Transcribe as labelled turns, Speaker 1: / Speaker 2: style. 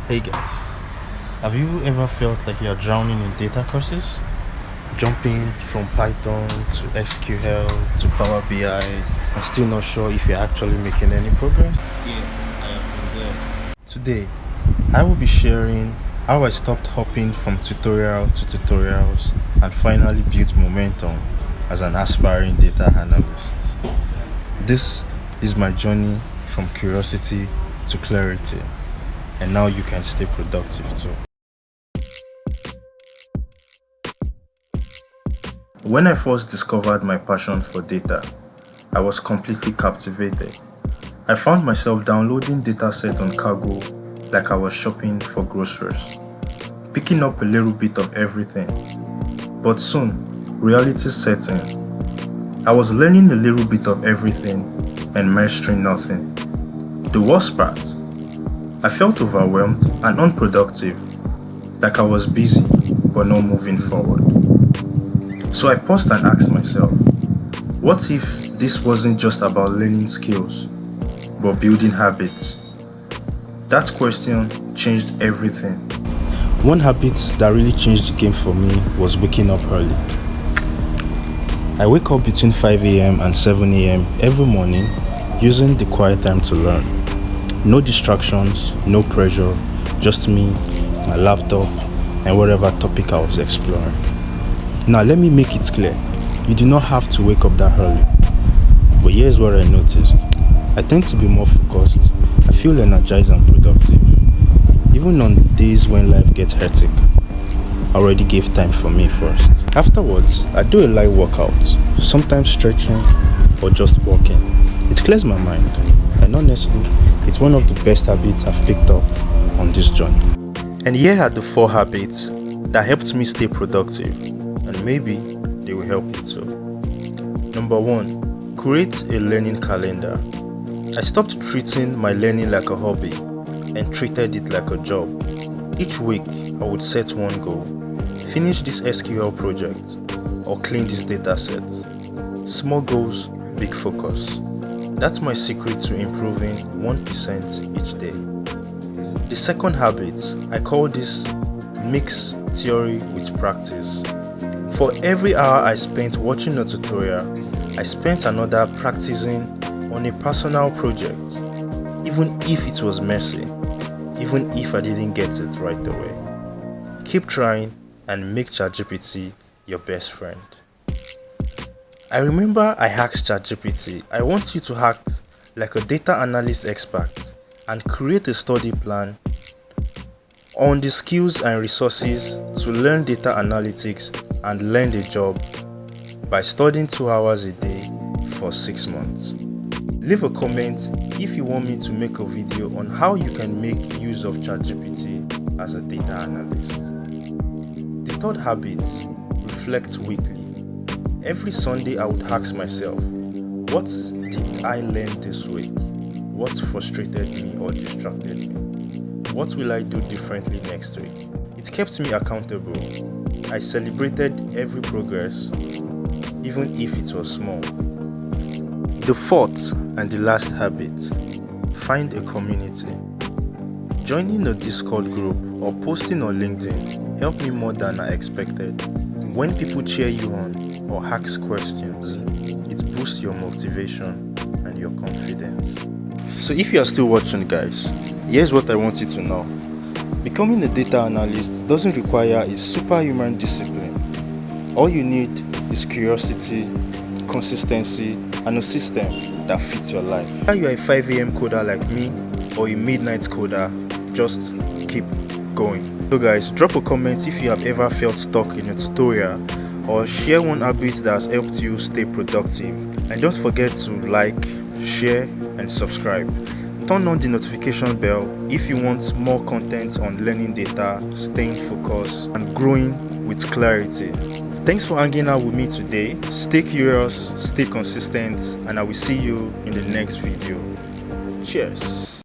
Speaker 1: Hey guys, have you ever felt like you're drowning in data courses? Jumping from Python to SQL to Power BI and still not sure if you're actually making any progress? Yeah, I have been there. Today, I will be sharing how I stopped hopping from tutorial to tutorials and finally built momentum as an aspiring data analyst. This is my journey from curiosity to clarity, and now you can stay productive too. When I first discovered my passion for data, I was completely captivated. I found myself downloading dataset on Cargo like I was shopping for groceries, picking up a little bit of everything. But soon, reality set in. I was learning a little bit of everything and mastering nothing. The worst part, I felt overwhelmed and unproductive, like I was busy but not moving forward. So I paused and asked myself, what if this wasn't just about learning skills, but building habits? That question changed everything. One habit that really changed the game for me was waking up early. I wake up between 5 a.m. and 7 a.m. every morning using the quiet time to learn. No distractions, no pressure, just me, my laptop, and whatever topic I was exploring. Now let me make it clear, you do not have to wake up that early. But here's what I noticed. I tend to be more focused, I feel energized and productive. Even on days when life gets hectic, I already gave time for me first. Afterwards, I do a light workout, sometimes stretching or just walking. It clears my mind, and honestly, it's one of the best habits I've picked up on this journey. And here are the 4 habits that helped me stay productive, and maybe they will help you too. Number 1, create a learning calendar. I stopped treating my learning like a hobby and treated it like a job. Each week, I would set one goal: finish this SQL project or clean this data set. Small goals, big focus. That's my secret to improving 1% each day. The second habit, I call this mix theory with practice. For every hour I spent watching a tutorial, I spent another practicing on a personal project, even if it was messy, even if I didn't get it right away. Keep trying and make ChatGPT your best friend. I remember I asked ChatGPT, I want you to act like a data analyst expert and create a study plan on the skills and resources to learn data analytics and land a job by studying 2 hours a day for 6 months. Leave a comment if you want me to make a video on how you can make use of ChatGPT as a data analyst. The third habit, reflect weekly. Every Sunday I would ask myself, what did I learn this week? What frustrated me or distracted me? What will I do differently next week? It kept me accountable. I celebrated every progress, even if it was small. The fourth and the last habit, find a community. Joining a Discord group or posting on LinkedIn helped me more than I expected. When people cheer you on or ask questions, it boosts your motivation and your confidence. So if you are still watching, guys, here's what I want you to know. Becoming a data analyst doesn't require a superhuman discipline. All you need is curiosity, consistency, and a system that fits your life. Whether you are a 5 a.m. coder like me or a midnight coder, just keep going. So guys, drop a comment if you have ever felt stuck in a tutorial, or share one habit that has helped you stay productive. And don't forget to like, share, and subscribe. Turn on the notification bell if you want more content on learning data, staying focused, and growing with clarity. Thanks for hanging out with me today. Stay curious, stay consistent, and I will see you in the next video. Cheers.